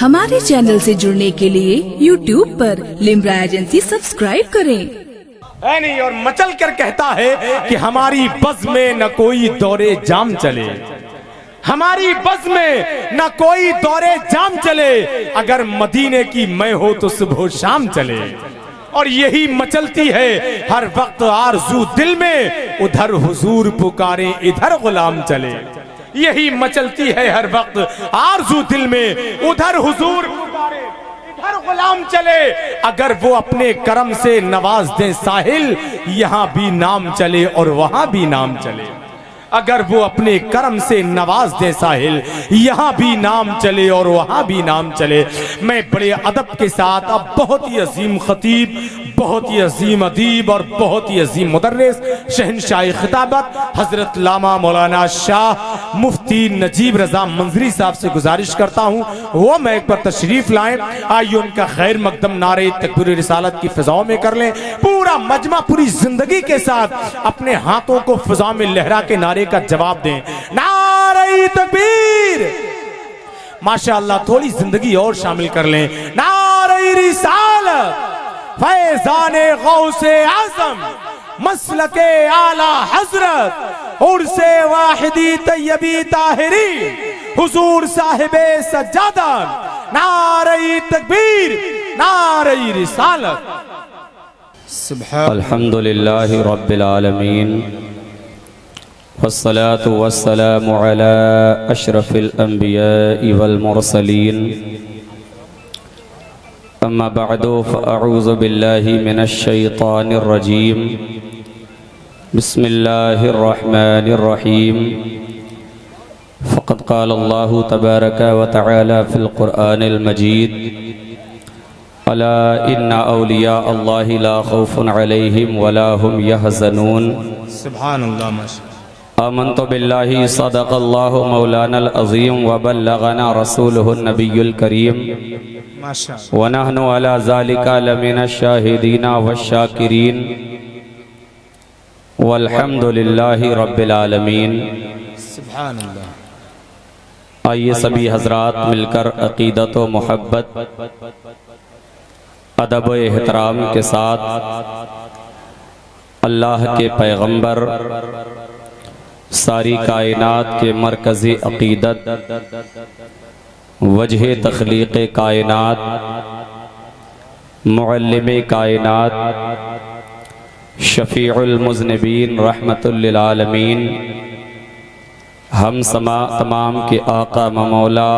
ہمارے چینل سے جڑنے کے لیے YouTube پر لمبرا ایجنسی سبسکرائب کریں۔ نہیں اور مچل کر کہتا ہے کہ ہماری بز میں نہ کوئی دورے جام چلے، ہماری بز میں نہ کوئی دورے جام چلے، اگر مدینے کی میں ہو تو صبح و شام چلے۔ اور یہی مچلتی ہے ہر وقت آرزو دل میں، ادھر حضور پکارے ادھر غلام چلے۔ یہی مچلتی ہے ہر وقت آرزو دل میں، ادھر حضور پکارے ادھر غلام چلے۔ اگر وہ اپنے کرم سے نواز دیں ساحل، یہاں بھی نام چلے اور وہاں بھی نام چلے۔ اگر وہ اپنے کرم سے نواز دے ساحل، یہاں بھی نام چلے اور وہاں بھی نام چلے۔ میں بڑے ادب کے ساتھ اب بہت ہی عظیم خطیب، بہت ہی عظیم ادیب اور بہت ہی عظیم مدرس، شہنشاہ خطابت حضرت علامہ مولانا شاہ مفتی نجیب رضا منظری صاحب سے گزارش کرتا ہوں وہ میں ایک پر تشریف لائیں۔ آئیے ان کا خیر مقدم نعرہ تکبیر رسالت کی فضاؤں میں کر لیں۔ پورا مجمع پوری زندگی کے ساتھ اپنے ہاتھوں کو فضا میں لہرا کے نعرے کا جواب دیں۔ نعرہ تکبیر! ماشاءاللہ تھوڑی زندگی اور شامل کر لیں۔ نعرہ رسالت! فیضان غوث اعظم، مسلک اعلی حضرت، عرس واحدی طیبی طاہری، حضور صاحب سجادہ، نعرہ تکبیر، نعرہ رسالت۔ الحمدللہ رب العالمین، والصلاة والسلام على اشرف الانبیاء والمرسلین، اما بعد فاعوذ باللہ من الشیطان الرجیم، بسم اللہ الرحمن الرحیم۔ فقد قال اللہ تبارک وتعالی فی القرآن المجید، الا ان اولیاء اللہ لا خوف علیہم ولا هم يحزنون۔ سبحان اللہ، ماشاءاللہ۔ آمنت باللہ صدق اللہ مولانا العظیم وبلغنا رسولہ النبی الکریم، ونحن علی ذالک لمن الشاہدین والشاکرین، والحمد للہ رب العالمین۔ سبحان اللہ۔ آئیے سبھی حضرات مل کر عقیدت و محبت، ادب و احترام کے ساتھ اللہ کے پیغمبر، ساری کائنات کے مرکزی عقیدت، وجہ تخلیق کائنات، معلم کائنات، شفیع المذنبین رحمت للعالمین، ہم تمام کے آقا و مولا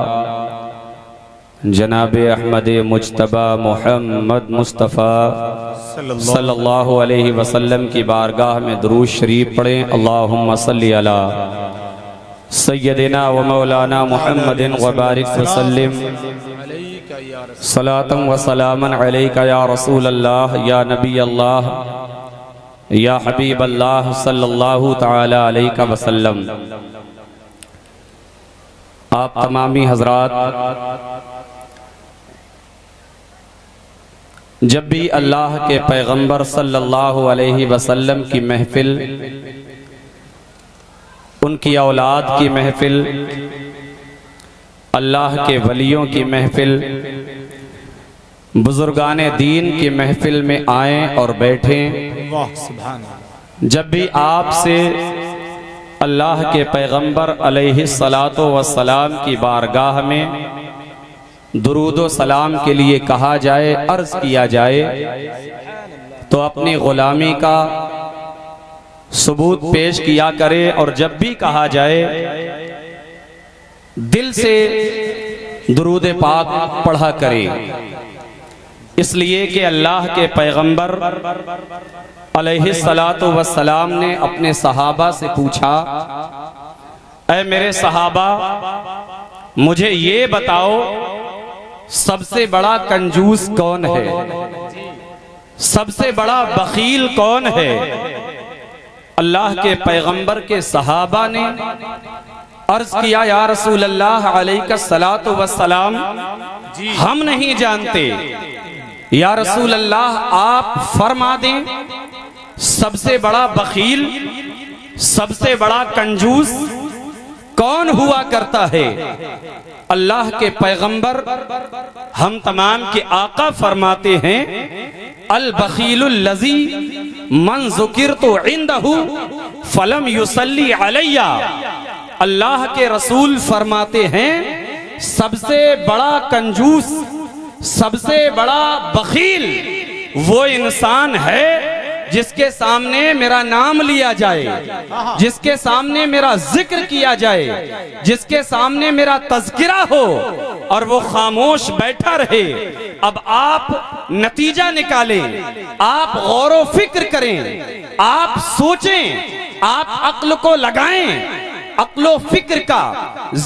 جناب احمد مجتبی محمد مصطفیٰ صلی اللہ علیہ وسلم کی بارگاہ میں درود شریف پڑھیں۔ اللہم صلی علی سیدنا و مولانا محمد وبارک وسلم، صلاۃ و سلاما علیک یا رسول اللہ، یا نبی اللہ، یا حبیب اللہ صلی اللہ تعالی علیہ وسلم۔ آپ تمامی حضرات جب بھی اللہ کے پیغمبر صلی اللہ علیہ وسلم کی محفل، ان کی اولاد کی محفل، اللہ کے ولیوں کی محفل، بزرگان دین کی محفل میں آئیں اور بیٹھیں، جب بھی آپ سے اللہ کے پیغمبر علیہ السلام کی بارگاہ میں درود و سلام کے لیے کہا جائے، عرض کیا جائے، تو اپنی غلامی کا ثبوت پیش کیا کرے، اور جب بھی کہا جائے دل سے درود پاک پڑھا کرے، اس لیے کہ اللہ کے پیغمبر علیہ السلام نے اپنے صحابہ سے پوچھا، اے میرے صحابہ، مجھے یہ بتاؤ سب سے بڑا کنجوس کون ہے، سب سے بڑا بخیل کون ہے؟ اللہ کے پیغمبر کے صحابہ نے عرض کیا، یا رسول اللہ علیہ السلام، ہم نہیں جانتے، یا رسول اللہ آپ فرما دیں سب سے بڑا بخیل، سب سے بڑا کنجوس کون ہوا کرتا ہے۔ اللہ کے پیغمبر ہم تمام کے آقا فرماتے ہیں البخیل الذی من ذکرت عندہ فلم یصلی علی۔ اللہ کے رسول فرماتے ہیں سب سے بڑا کنجوس، سب سے بڑا بخیل وہ انسان ہے جس کے سامنے میرا نام لیا جائے، جس کے سامنے میرا ذکر کیا جائے، جس کے سامنے میرا تذکرہ ہو اور وہ خاموش بیٹھا رہے۔ اب آپ نتیجہ نکالیں، آپ غور و فکر کریں، آپ سوچیں، آپ عقل کو لگائیں، عقل و فکر کا،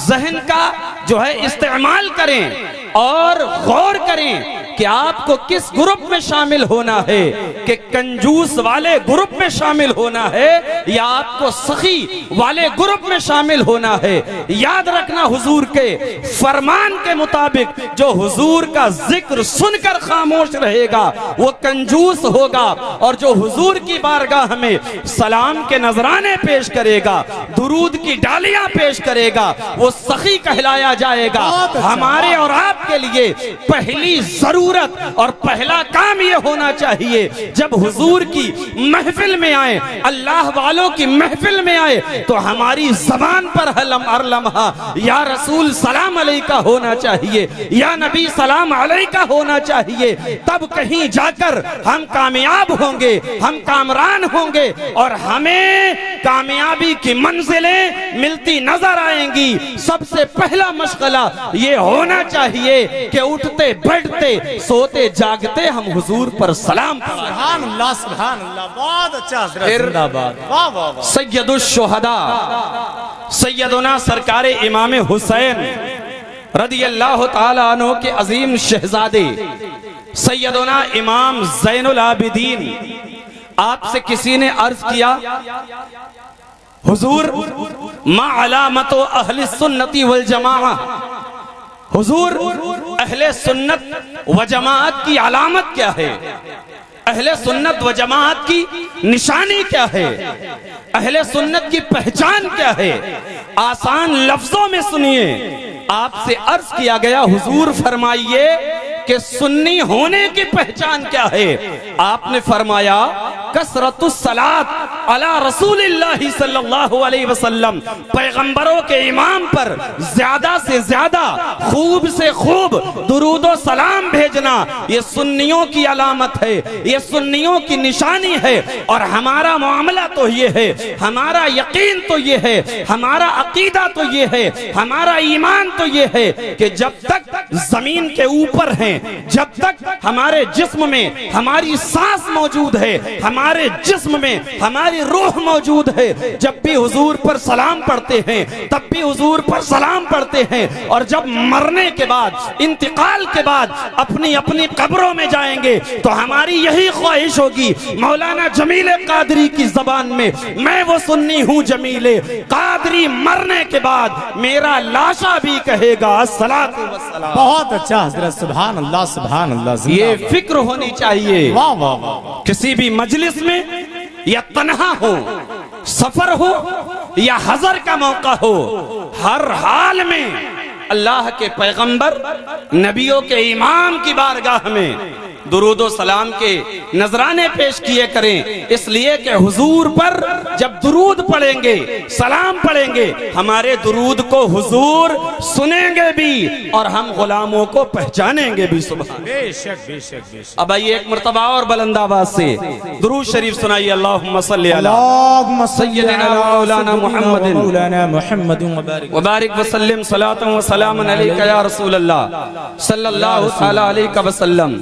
ذہن کا جو ہے استعمال کریں اور غور کریں کہ آپ کو کس گروپ میں شامل ہونا ہے، کہ کنجوس والے گروپ میں شامل ہونا ہے یا آپ کو سخی والے گروپ میں شامل ہونا ہے۔ یاد رکھنا حضور کے فرمان کے مطابق جو حضور کا ذکر سن کر خاموش رہے گا وہ کنجوس ہوگا، اور جو حضور کی بارگاہ میں سلام کے نذرانے پیش کرے گا، درود کی ڈالیاں پیش کرے گا، وہ سخی کہلایا جائے گا۔ ہمارے اور آپ کے لیے پہلی ضرورت اور پہلا کام یہ ہونا چاہیے جب حضور کی محفل میں آئے، اللہ والوں کی محفل میں آئے، تو ہماری زبان پر ہر لمحہ یا رسول سلام علیکہ ہونا چاہیے، یا نبی سلام علیکہ ہونا چاہیے۔ تب کہیں جا کر ہم کامیاب ہوں گے، ہم کامران ہوں گے، اور ہمیں کامیابی کی منزلیں ملتی نظر آئیں گی۔ سب سے پہلا مشغلہ یہ ہونا چاہیے کہ اٹھتے بیٹھتے سوتے جاگتے ہم حضور پر سلام پڑھیں۔ سبحان اللہ، سبحان اللہ، بہت اچھا حضرت، زندہ باد، واہ واہ واہ۔ سید الشہداء سیدنا سرکار امام حسین رضی اللہ تعالی عنہ کے عظیم شہزادے سیدنا امام زین العابدین، آپ سے کسی نے عرض کیا حضور ما علامت اہل السنت والجماعہ، حضور اہل سنت و جماعت کی علامت کیا ہے، اہل سنت و جماعت کی نشانی کیا ہے، اہل سنت کی پہچان کیا ہے؟ آسان لفظوں میں سنیے، آپ سے عرض کیا گیا حضور فرمائیے کہ سنی ہونے کی پہچان کیا ہے؟ آپ نے فرمایا کثرت الصلاۃ علی رسول اللہ صلی اللہ علیہ وسلم، پیغمبروں کے امام پر زیادہ سے زیادہ، خوب سے خوب درود و سلام بھیجنا، یہ سنیوں کی علامت ہے، یہ سنیوں کی نشانی ہے۔ اور ہمارا معاملہ تو یہ ہے، ہمارا یقین تو یہ ہے، ہمارا عقیدہ تو یہ ہے، ہمارا ایمان تو یہ ہے کہ جب تک زمین کے اوپر ہیں، جب تک ہمارے جسم میں ہماری سانس موجود ہے، ہمارے جسم میں ہماری روح موجود ہے، جب بھی حضور پر سلام پڑھتے ہیں تب بھی حضور پر سلام پڑھتے ہیں، اور جب مرنے کے بعد، انتقال کے بعد اپنی اپنی قبروں میں جائیں گے تو ہماری یہی خواہش ہوگی، مولانا جمیل قادری کی زبان میں، میں وہ سنی ہوں جمیل قادری، مرنے کے بعد میرا لاشا بھی کہے گا الصلاۃ والسلام۔ بہت اچھا حضرت، سبحان اللہ، سبحان اللہ، یہ فکر ہونی چاہیے۔ واہ واہ واہ۔ کسی بھی مجلس میں یا تنہا ہو، سفر ہو یا حضر کا موقع ہو، ہر حال میں اللہ کے پیغمبر، نبیوں کے امام کی بارگاہ میں درود و سلام کے نذرانے پیش کیے کریں، اس لیے کہ حضور پر جب درود پڑھیں گے، سلام پڑھیں گے، ہمارے درود کو حضور سنیں گے بھی اور ہم غلاموں کو پہچانیں گے بھی۔ سبحان بے شک بے شک بے شک۔ اب آئیے ایک مرتبہ اور بلند آواز سے درود شریف سنائیے، اللہم صلی علی اللہم صلی سیدنا مولانا محمد مولانا محمد وبارک وسلم صلاۃ و سلام علیک یا رسول اللہ صلی اللہ تعالی علیہ وسلم۔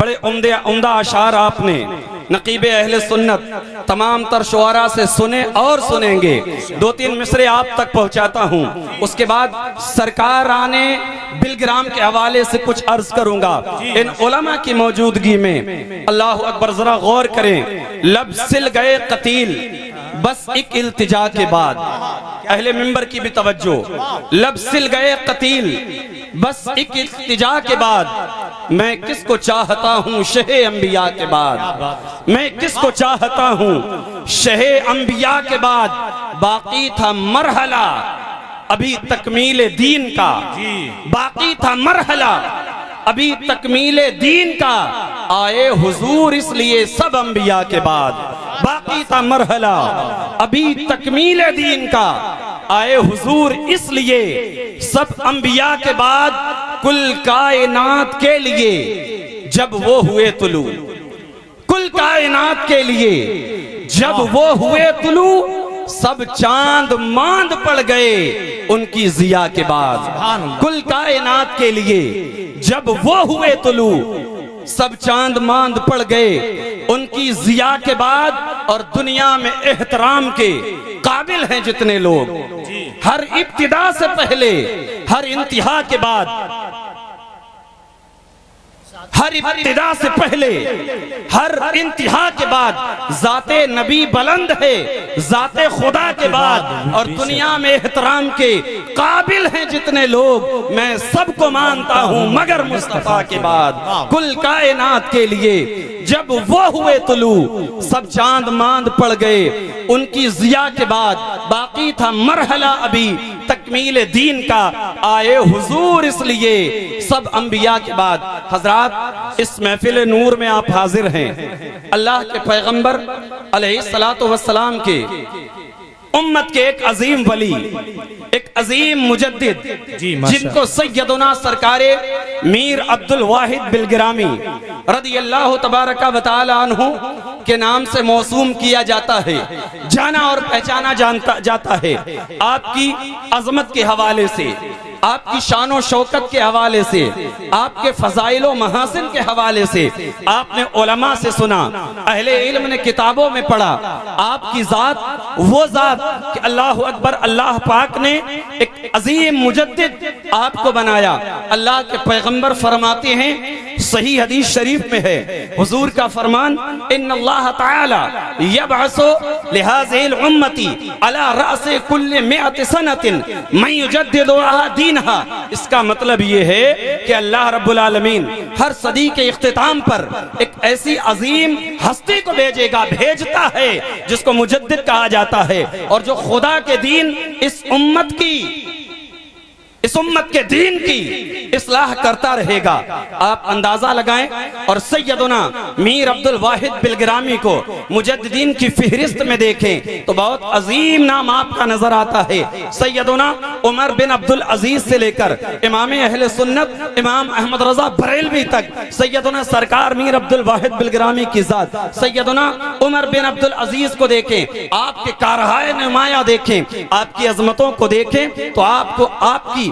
بڑے عمدہ اشعار آپ نے نقیب اہل سنت تمام تر شعراء سے سنے اور سنیں گے۔ دو تین مصرے آپ تک پہنچاتا ہوں، اس کے بعد سرکار آنے بلگرام کے حوالے سے کچھ عرض کروں گا ان علماء کی موجودگی میں۔ اللہ اکبر، ذرا غور کریں، لب سل گئے قتیل بس ایک التجا کے بعد، اہل منبر کی بھی توجہ، لب سل گئے قتیل بس ایک التجا کے بعد، میں کس کو چاہتا ہوں شہ انبیاء کے بعد، میں کس کو چاہتا ہوں شہ انبیاء کے بعد، باقی تھا مرحلہ ابھی تکمیل دین کا باقی تھا مرحلہ، ابھی تکمیل دین کا آئے حضور اس لیے سب انبیاء کے بعد، باقی تھا مرحلہ ابھی تکمیل دین کا آئے حضور اس لیے سب انبیاء کے بعد، کل کائنات کے لیے جب وہ ہوئے طلوع، کل کائنات کے لیے جب وہ ہوئے طلوع، سب چاند ماند پڑ گئے ان کی ضیاء کے بعد، کل کائنات کے لیے جب وہ ہوئے طلوع، سب چاند ماند پڑ گئے ان کی ضیاء کے بعد، اور دنیا میں احترام کے قابل ہیں جتنے لوگ، ہر ابتدا سے پہلے، ہر انتہا کے بعد، ہر ابتدا سے پہلے ہر انتہا کے بعد ذات نبی بلند ہے، ذات خدا کے بعد، اور دنیا میں احترام کے قابل ہیں جتنے لوگ، میں سب کو مانتا ہوں مگر مصطفیٰ کے بعد، کل کائنات کے لیے جب وہ ہوئے طلوع، سب چاند ماند پڑ گئے ان کی ضیاء کے بعد، باقی تھا مرحلہ ابھی تکمیل دین کا، آئے حضور اس لیے سب انبیاء کے بعد۔ حضرات، اس محفل نور میں آپ حاضر ہیں، اللہ کے پیغمبر علیہ السلام کے امت کے ایک عظیم ولی، ایک عظیم مجدد، جن کو سیدنا سرکار میر عبد الواحد بلگرامی رضی اللہ تبارک و تعالی عنہ کے نام سے موسوم کیا جاتا ہے، جانا اور پہچانا جاتا ہے، آپ کی عظمت کے حوالے سے، آپ کی شان و شوکت کے حوالے سے، آپ کے فضائل و محاسن کے حوالے سے، آپ نے علماء سے سنا، اہل علم نے کتابوں میں پڑھا، آپ کی ذات وہ ذات کہ اللہ اکبر، اللہ پاک نے ایک عظیم مجدد آپ کو بنایا۔ اللہ کے پیغمبر فرماتے ہیں، صحیح حدیث شریف میں ہے، حضور کا فرمان، ان اللہ تعالی یبعث لہذه الامتی علی رأس کل 100 سنۃ من یجدد دینها۔ اس کا مطلب یہ ہے کہ اللہ رب العالمین ہر صدی کے اختتام پر ایک ایسی عظیم ہستی کو بھیجے گا، بھیجتا ہے، جس کو مجدد کہا جاتا ہے، اور جو خدا کے دین اس امت کے دین کی اصلاح کرتا رہے گا۔ آپ اندازہ لگائیں، اور سیدنا میر عبد الواحد بلگرامی کو مجددین کی فہرست میں دیکھیں تو بہت عظیم نام آپ کا نظر آتا ہے۔ سیدنا عمر بن عبد العزیز سے لے کر امام اہل سنت امام احمد رضا بریلوی تک، سیدنا سرکار میر عبد الواحد بلگرامی کی ذات سیدنا عمر بن عبد العزیز کو دیکھیں، آپ کے کارہائے نمایاں دیکھیں، آپ کی عظمتوں کو دیکھیں تو آپ کو آپ کی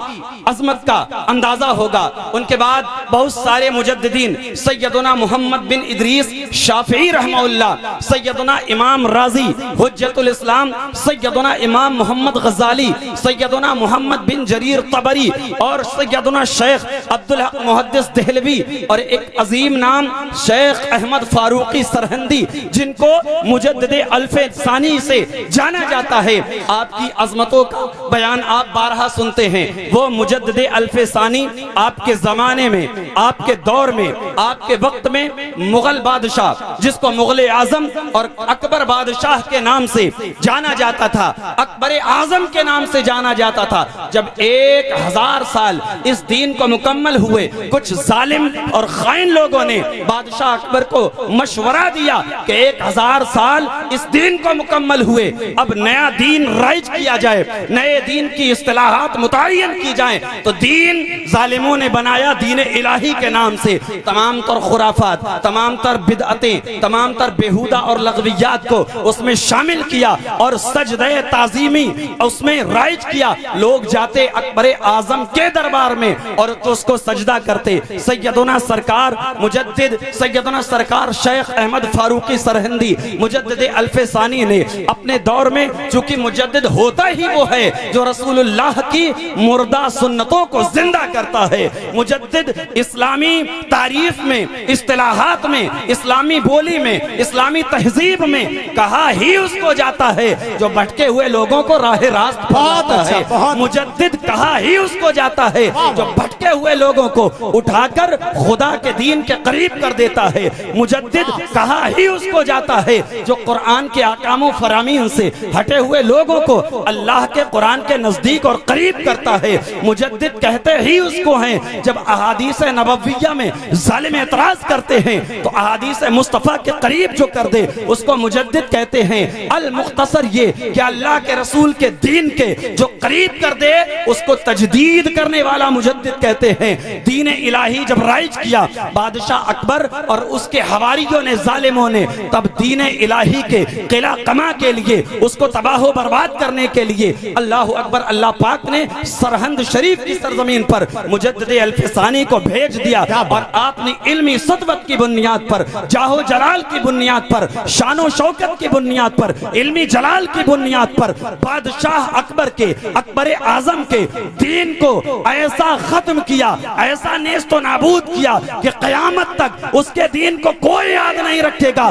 عظمت کا اندازہ ہوگا۔ ان کے بعد بہت سارے مجددین، سیدنا محمد بن ادریس شافعی رحمہ اللہ، سیدنا امام رازی حجت الاسلام، سیدنا امام محمد غزالی، سیدنا محمد بن جریر طبری، اور سیدنا شیخ عبدالحق محدث دہلوی، اور ایک عظیم نام شیخ احمد فاروقی سرہندی، جن کو مجدد الف ثانی سے جانا جاتا ہے۔ آپ کی عظمتوں کا بیان آپ بارہا سنتے ہیں۔ وہ مجدد الف ثانی آپ کے زمانے میں، آپ کے دور میں، آپ کے وقت میں مغل بادشاہ، جس کو مغل اعظم اور اکبر بادشاہ کے نام سے جانا جاتا تھا، اکبر اعظم کے نام سے جانا جاتا تھا، جب 1000 سال اس دین کو مکمل ہوئے، کچھ ظالم اور خائن لوگوں نے بادشاہ اکبر کو مشورہ دیا کہ 1000 سال اس دین کو مکمل ہوئے، اب نیا دین رائج کیا جائے، نئے دین کی اصطلاحات متعین کی جائیں۔ تو دین ظالموں نے بنایا دین الہی کے نام سے، تمام تر خرافات، تمام تر بدعتیں، تمام تر بیہودہ اور لغویات کو اس میں شامل کیا، اور سجدہ تعظیمی اس میں رائج کیا۔ لوگ جاتے اکبر اعظم کے دربار میں اور تو اس کو سجدہ کرتے۔ سیدنا سرکار مجدد، سیدنا سرکار شیخ احمد فاروقی سرہندی مجدد الف ثانی نے اپنے دور میں، چونکہ مجدد ہوتا ہی وہ ہے جو رسول اللہ کی مردہ سنتوں کو زندہ کرتا ہے، مجدد اسلامی تعریف تعریف میں، اصطلاحات میں، اسلامی بولی میں، اسلامی تہذیب میں کہا ہی اس کو جاتا ہے جو بھٹکے ہوئے لوگوں کو راہ راست پہنچاتا ہے۔ مجدد کہا ہی اس کو جاتا ہے جو بھٹکے ہوئے لوگوں کو اٹھا کر خدا کے دین کے قریب کر دیتا ہے۔ مجدد کہا ہی اس کو جاتا ہے جو قرآن کے احکام و فرامین سے ہٹے ہوئے لوگوں کو اللہ کے قرآن کے نزدیک اور قریب کرتا ہے۔ مجدد کہتے ہی اس کو ہیں جب احادیث نبویہ میں ظالم اعتراض کرتے ہیں تو احادیث مصطفیٰ کے قریب جو کر دے اس کو مجدد کہتے ہیں۔ المختصر یہ کہ اللہ کے رسول کے دین کے جو قریب کر دے اس کو تجدید کرنے والا مجدد کہتے ہیں۔ دین الہی جب رائج کیا بادشاہ اکبر اور اس کے حواریوں نے، ظالموں نے، تب دین الہی کے قلعہ قمع کے لیے، اس کو تباہ و برباد کرنے کے لیے اللہ اکبر، اللہ پاک نے سرہند شریف کی سرزمین پر مجدد الف ثانی کو بھیج دیا اور آپ نے علمی سطوت کی بنیاد پر، جاہ و جلال کی بنیاد پر، شان و شوکت کی بنیاد پر، علمی جلال کی بنیاد پر بادشاہ اکبر کے، اکبر اعظم کے دین کو ایسا ختم کیا، ایسا نیست و نابود کیا کہ قیامت تک اس کے دین کو کوئی یاد نہیں رکھے گا۔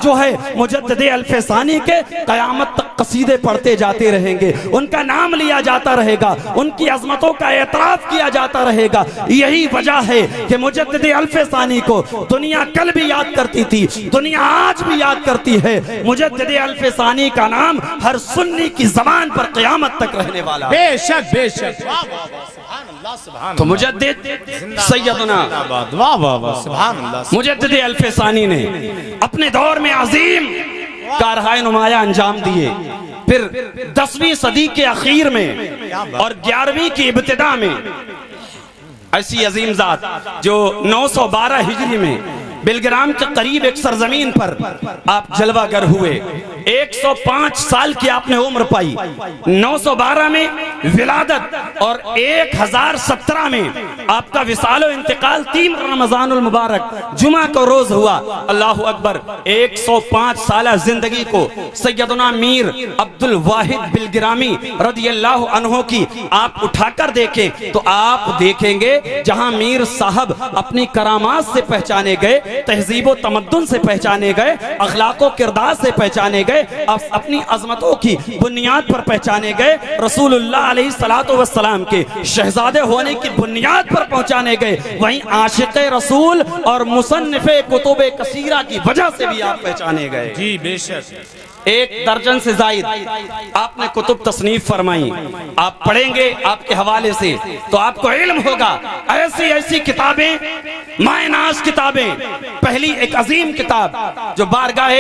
جو ہے مجدد الف ثانی کے قیامت تک قصیدے پڑھتے جاتے رہیں گے، ان کا نام لیا جاتا رہے گا، ان کی عظمتوں کا اعتراف کیا جاتا رہے گا۔ یہی وجہ ہے کہ مجدد الف ثانی کو دنیا کل بھی یاد کرتی تھی، دنیا آج بھی یاد کرتی ہے۔ مجدد الف ثانی کا نام ہر سنی کی زبان پر قیامت تک رہنے والا۔ بے شک بے شک، واہ واہ واہ، سبحان اللہ سبحان اللہ۔ تو مجدد سیدنا واہ واہ واہ، سبحان اللہ۔ مجدد الف ثانی نے اپنے دور میں عظیم کارہائے نمایاں انجام دیے۔ پھر 10ویں صدی کے اخیر میں اور 11ویں کی ابتدا میں ایسی عظیم ذات جو 912 ہجری میں بلگرام کے قریب ایک سرزمین پر آپ جلوہ گر ہوئے۔ 105 سال کی آپ نے عمر پائی، 912 میں ولادت اور 1017 میں آپ کا وصال و انتقال 3 رمضان المبارک جمعہ کو روز ہوا۔ اللہ اکبر، 105 سالہ زندگی کو سیدنا میر عبد الواحد بلگرامی رضی اللہ عنہ کی آپ اٹھا کر دیکھیں تو آپ دیکھیں گے جہاں میر صاحب اپنی کرامات سے پہچانے گئے، تہذیب و تمدن سے پہچانے گئے، اخلاق و کردار سے پہچانے گئے، اپنی عظمتوں کی بنیاد پر پہچانے گئے، رسول اللہ علیہ السلام کے شہزادے ہونے کی بنیاد پر پہنچانے گئے، وہیں عاشق رسول اور مصنف کتب کثیرہ کی وجہ سے بھی آپ پہچانے گئے۔ جی بے شک، 1 درجن سے زائد آپ نے کتب تصنیف فرمائی۔ آپ پڑھیں گے آپ کے حوالے سے تو آپ کو علم ہوگا، ایسی ایسی کتابیں، مائے ناز کتابیں۔ پہلی ایک عظیم کتاب جو بارگاہ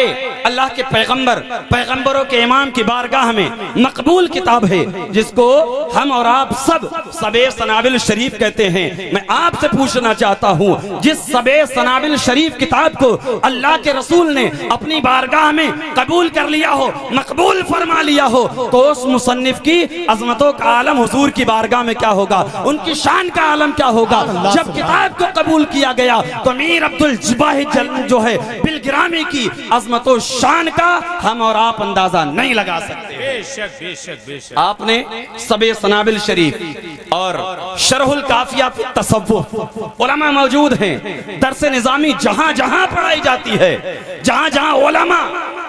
اللہ کے پیغمبروں کے امام کی بارگاہ میں مقبول کتاب ہے، جس کو ہم اور آپ سب سبع سنابل شریف کہتے ہیں۔ میں آپ سے پوچھنا چاہتا ہوں، جس سبع سنابل شریف کتاب کو اللہ کے رسول نے اپنی بارگاہ میں قبول کر لیا ہو، مقبول فرما لیا ہو، تو اس مصنف کی عظمتوں کا عالم حضور کی بارگاہ میں کیا ہوگا، ان کی شان کا عالم کیا ہوگا۔ جب کتاب کو قبول کیا گیا تو میر عبد الواحد جو ہے بلگرامی کی عظمت و شان کا ہم اور آپ اندازہ نہیں لگا سکتے۔ بے شک بے شک بے شک۔ آپ نے سبع سنابل شریف اور شرح الکافیہ فی التصوف، علماء موجود ہیں، درس نظامی جہاں جہاں پڑھائی جاتی ہے، جہاں جہاں علماء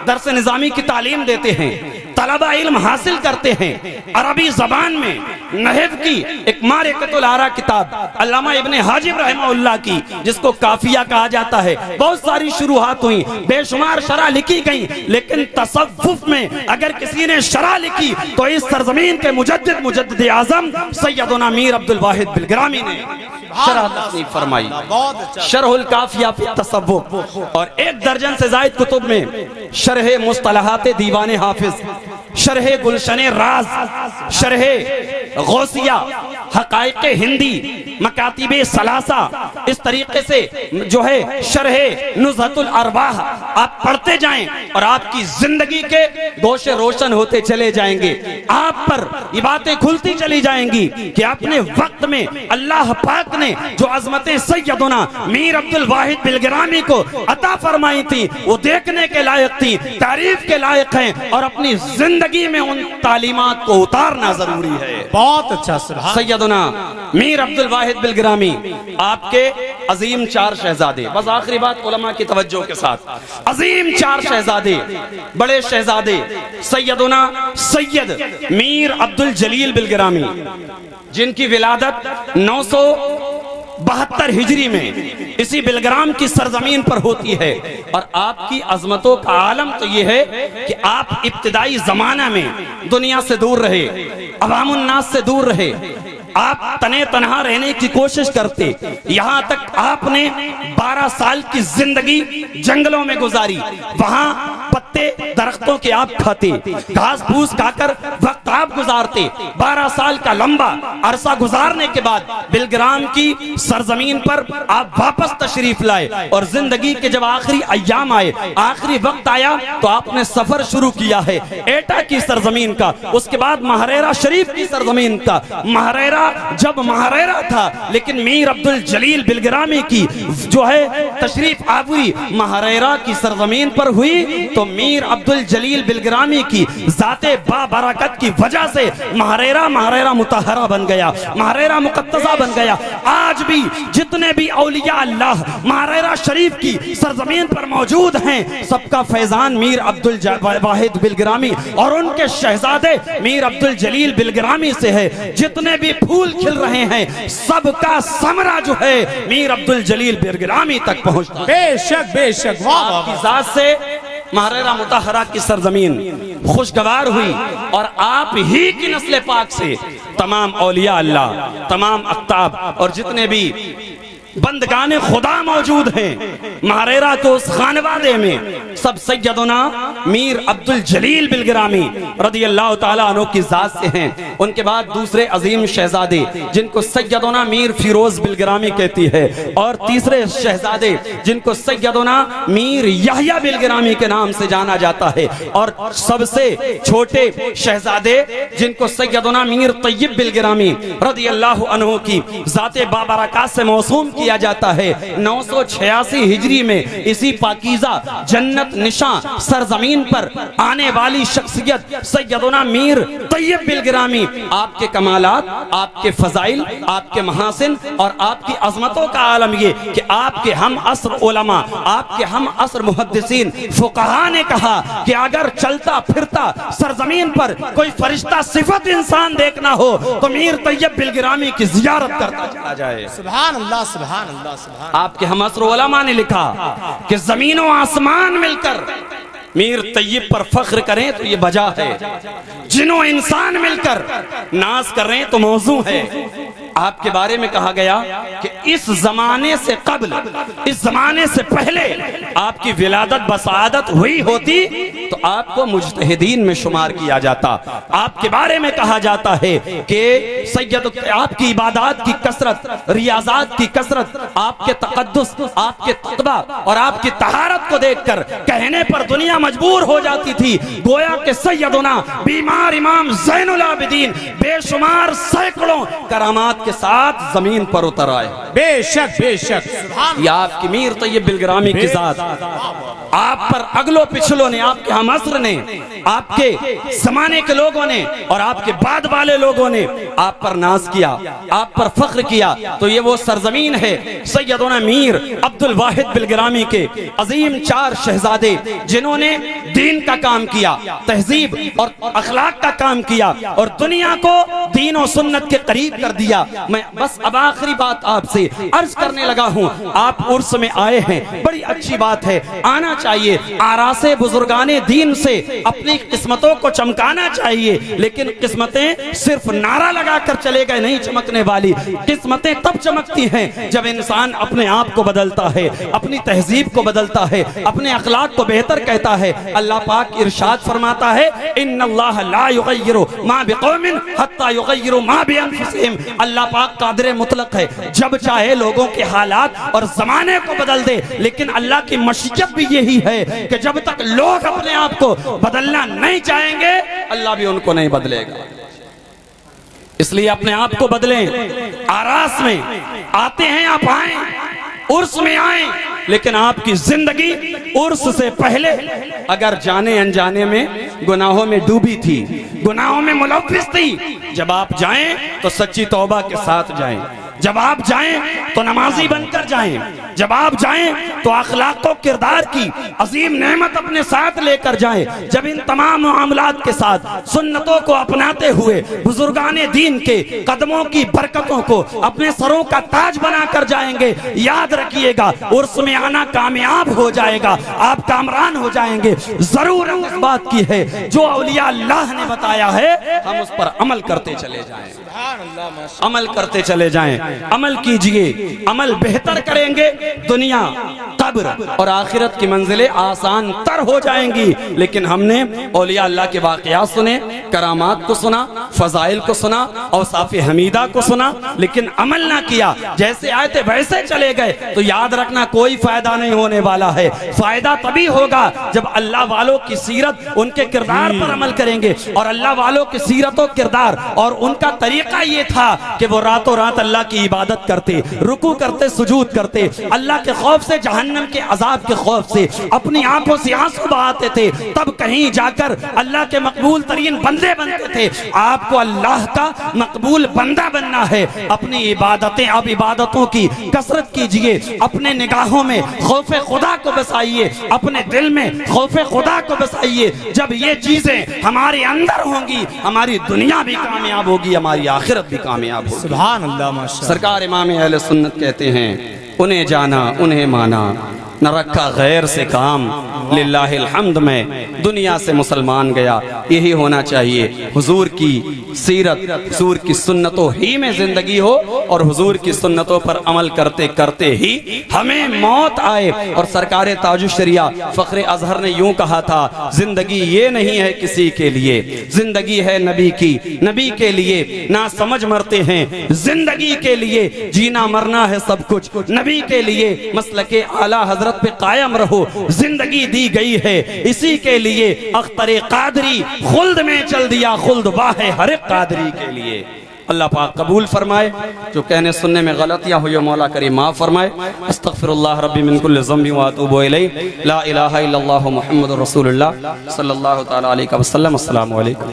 درس نظامی کی تعلیم دیتے ہیں، طلبہ علم حاصل کرتے ہیں، عربی زبان میں نحو کی ایک معرکۃ الآراء کتاب علامہ ابن حاجب رحمہ اللہ کی، جس کو کافیہ کہا جاتا ہے، بہت ساری شروحات ہوئیں، بے شمار شرح لکھی گئیں، لیکن تصوف میں اگر کسی نے شرح لکھی تو اس سرزمین کے مجدد اعظم سیدنا میر عبد الواحد بلگرامی نے شرح تصنیف فرمائی، شرح الکافیہ فی التصوف۔ اور 1 درجن سے زائد کتب میں شرح مصطلحات دیوان حافظ، شرح گلشن راز، شرح غوثیہ، حقائق ہندی، مکاتب ثلاثہ، اس طریقے سے جو ہے شرح نزہۃ الارواح آپ پڑھتے جائیں اور آپ کی زندگی کے گوشے روشن ہوتے چلے جائیں گے۔ آپ پر یہ باتیں کھلتی چلی جائیں گی کہ اپنے وقت میں اللہ پاک نے جو عظمت سیدنا میر عبد الواحد بلگرامی کو عطا فرمائی تھی وہ دیکھنے کے لائق تھی، تعریف کے لائق ہیں، اور اپنی زندگی میں ان تعلیمات کو اتارنا ضروری ہے۔ بہت اچھا، سبحان سیدنا میر عبد الواحد بلگرامی آپ کے عظیم 4 شہزادے، بس آخری بات علماء کی توجہ کے ساتھ، عظیم 4 شہزادے، بڑے شہزادے سیدنا سید میر عبدالجلیل بلگرامی، جن کی ولادت 972 ہجری میں اسی بلگرام کی سرزمین پر ہوتی ہے، اور آپ کی عظمتوں کا عالم تو یہ ہے کہ آپ ابتدائی زمانہ میں دنیا سے دور رہے، عوام الناس سے دور رہے، آپ تنے تنہا رہنے کی کوشش کرتے، یہاں تک آپ نے 12 سال کی زندگی جنگلوں میں گزاری، وہاں پتے درختوں کے آپ کھاتے، گھاس پھوس کھا کر وقت آپ گزارتے۔ 12 سال کا لمبا عرصہ گزارنے کے بعد بلگرام کی سرزمین پر آپ واپس تشریف لائے، اور زندگی کے جب آخری ایام آئے، آخری وقت آیا، تو آپ نے سفر شروع کیا ہے ایٹا کی سرزمین کا، اس کے بعد مہریرہ شریف کی سرزمین کا۔ مہریرہ جب مہریرہ تھا، لیکن میر عبدالجلیل بلگرامی کی جو ہے تشریف آوری مہریرہ کی سرزمین پر ہوئی، تو میر عبدالجلیل بلگرامی کی ذات بابرکت کی وجہ سے مہریرہ مطہرہ بن گیا، مہریرہ مقدسہ بن گیا۔ آج بھی جتنے بھی اولیاء اللہ مہریرہ شریف کی سرزمین پر موجود ہیں، سب کا فیضان میر عبدالواحد بلگرامی اور ان کے شہزادے میر عبدالجلیل بلگرامی سے ہے۔ جتنے بھی پھول کھل رہے ہیں، سب کا ثمرہ جو ہے میر عبدالجلیل بلگرامی تک پہنچتا ہے۔ بے شک بے شک، واہ آپ کی ذات سے مہریرہ مطہرہ کی سرزمین خوشگوار ہوئی، اور آپ ہی کی نسل پاک سے تمام اولیاء اللہ، تمام اقطاب اور جتنے بھی بندگان خدا موجود ہیں مہریرہ کے اس خانوادے میں، سب سیدنا میر عبدالجلیل بلگرامی رضی اللہ تعالیٰ عنہ کی ذات سے ہیں۔ ان کے بعد دوسرے عظیم شہزادے جن کو سیدنا میر فیروز بلگرامی کہتی ہے، اور تیسرے شہزادے جن کو سیدنا میر یحییٰ بلگرامی کے نام سے جانا جاتا ہے، اور سب سے چھوٹے شہزادے جن کو سیدنا میر طیب بلگرامی رضی اللہ عنہ کی ذات بابرکات سے موسوم کیا جاتا ہے۔ 986 ہجری میں اسی پاکیزہ جنت نشاں سرزمین پر آنے والی شخصیت سیدنا میر طیب بلگرامی، آپ کے کمالات، آپ کے فضائل، آپ کے محاسن اور آپ کی عظمتوں کا عالم یہ کہ آپ کے ہم عصر علماء، آپ کے ہم عصر محدثین فقہاء نے کہا کہ اگر چلتا پھرتا سرزمین پر کوئی فرشتہ صفت انسان دیکھنا ہو تو میر طیب بلگرامی کی زیارت کرتا چلا جائے۔ سبحان اللہ سبحان اللہ سبحان اللہ۔ آپ کے ہم عصر علماء نے لکھا کہ زمین و آسمان مل کر میر طیب پر فخر کریں تو یہ وجہ ہے، جن و انسان مل کر ناز کر رہے ہیں تو موضوع ہے۔ آپ کے بارے میں کہا گیا کہ اس زمانے سے قبل، اس زمانے سے پہلے آپ کی ولادت بسعادت ہوئی ہوتی تو آپ کو مجتہدین میں شمار کیا جاتا۔ آپ کے بارے میں کہا جاتا ہے کہ آپ کی عبادات کی کثرت، ریاضات کی کثرت، آپ کے تقدس، آپ کے تقویٰ اور آپ کی طہارت کو دیکھ کر کہنے پر دنیا مجبور ہو جاتی تھی گویا کہ سیدنا بیمار امام زین العابدین بے شمار سینکڑوں کرامات کے ساتھ زمین پر اتر آئے۔ بے شک بے شک، یہ آپ کی میر طیب بلگرامی کی ذات، آپ پر اگلو پچھلوں نے، آپ کے ہم عصر نے، آپ کے زمانے کے لوگوں نے اور آپ کے بعد والے لوگوں نے آپ پر ناز کیا، آپ پر فخر کیا۔ تو یہ وہ سرزمین ہے سیدنا میر عبدالواحد بلگرامی کے عظیم 4 شہزادے جنہوں نے دین کا کام کیا، تہذیب اور اخلاق کا کام کیا اور دنیا کو دین و سنت کے قریب کر دیا۔ میں بس اب آخری بات آپ سے عرض کرنے لگا ہوں، آپ عرس میں آئے ہیں، بڑی اچھی بات ہے، آنا چاہیے، آراس بزرگان دین سے اپنی قسمتوں کو چمکانا چاہیے، لیکن قسمتیں صرف نعرہ لگا کر چلے گئے نہیں چمکنے والی، قسمتیں تب چمکتی ہیں جب انسان اپنے آپ کو بدلتا ہے، اپنی تہذیب کو بدلتا ہے، اپنے اخلاق کو بہتر کہتا ہے۔ اللہ پاک ارشاد فرماتا ہے ان اللہ لا یغیر ما بقوم حتی یغیر ما بانفسہم، اللہ پاک قادر مطلق ہے، جب چاہے لوگوں کے حالات اور زمانے کو بدل دے، لیکن اللہ کی مشیت بھی یہی ہے کہ جب تک لوگ اپنے آپ کو بدلنا نہیں چاہیں گے اللہ بھی ان کو نہیں بدلے گا۔ اس لیے اپنے آپ کو بدلیں۔ آراس میں آتے ہیں آپ آئیں، عرس میں آئیں، لیکن آپ کی زندگی عرس سے پہلے اگر جانے انجانے میں گناہوں میں ڈوبی تھی، گناہوں میں ملوث تھی، جب آپ جائیں تو سچی توبہ کے ساتھ جائیں۔ جب آپ جائیں تو نمازی بن کر جائیں، جب آپ جائیں تو اخلاق و کردار کی عظیم نعمت اپنے ساتھ لے کر جائیں۔ جب ان تمام معاملات کے ساتھ سنتوں کو اپناتے ہوئے بزرگان دین کے قدموں کی برکتوں کو اپنے سروں کا تاج بنا کر جائیں گے، یاد رکھیے گا عرس میں آنا کامیاب ہو جائے گا، آپ کامران ہو جائیں گے۔ ضرورت اس بات کی ہے جو اولیاء اللہ نے بتایا ہے ہم اس پر عمل کرتے چلے جائیں، عمل کرتے چلے جائیں، عمل کیجئے، عمل بہتر کریں گے، دنیا قبر اور آخرت کی منزلیں آسان تر ہو جائیں گی۔ لیکن ہم نے اولیاء اللہ کے واقعات سنے، کرامات کو سنا، فضائل کو سنا، اوصاف حمیدہ کو سنا، لیکن عمل نہ کیا، جیسے آئے تھے ویسے چلے گئے، تو یاد رکھنا کوئی فائدہ نہیں ہونے والا ہے۔ فائدہ تبھی ہوگا جب اللہ والوں کی سیرت، ان کے کردار پر عمل کریں گے، اور اللہ والوں کی سیرت و کردار اور ان کا طریقہ یہ تھا کہ وہ راتوں رات اللہ کی عبادت کرتے، رکوع کرتے، سجود کرتے، اللہ کے خوف سے، جہنم کے عذاب کے خوف سے اپنی آنکھوں سے آنسو بہاتے تھے، تب کہیں جا کر اللہ کے مقبول ترین بندے بنتے تھے۔ آپ کو اللہ کا مقبول بندہ بننا ہے، اپنی عبادتیں، اب عبادتوں کی کثرت کیجئے، اپنے نگاہوں میں خوف خدا کو بسائیے، اپنے دل میں خوف خدا کو بسائیے۔ جب یہ چیزیں ہمارے اندر ہوں گی، ہماری دنیا بھی کامیاب ہوگی، ہماری آخرت بھی کامیاب ہوگی۔ سبحان اللہ، ماشاءاللہ۔ سرکار امام اہل سنت کہتے ہیں انہیں جانا انہیں مانا، نہ رکھا غیر سے کام، للہ الحمد میں دنیا سے مسلمان گیا۔ یہی ہونا چاہیے، حضور کی سیرت، حضور کی سنتوں ہی میں زندگی ہو، اور حضور کی سنتوں پر عمل کرتے کرتے ہی ہمیں موت آئے۔ اور سرکار تاج الشریعہ فخر ازہر نے یوں کہا تھا، زندگی یہ نہیں ہے کسی کے لیے، زندگی ہے نبی کی، نبی کے لیے نہ سمجھ مرتے ہیں، زندگی کے لیے جینا مرنا ہے سب کچھ، نبی کے لیے مسلک اعلیٰ حضرت پہ قائم رہو، زندگی دی گئی ہے اسی کے لیے۔ اختر قادری خلد میں چل دیا، خلد واہ ہر ایک قادری کے لیے۔ اللہ پاک قبول فرمائے، جو کہنے سننے میں غلطیاں ہوئی مولا کریم معاف فرمائے۔ استغفر اللہ ربی من کل ذنب واتوب الیہ، لا الہ الا اللہ محمد رسول اللہ صلی اللہ تعالی علیہ وسلم۔ السلام علیکم۔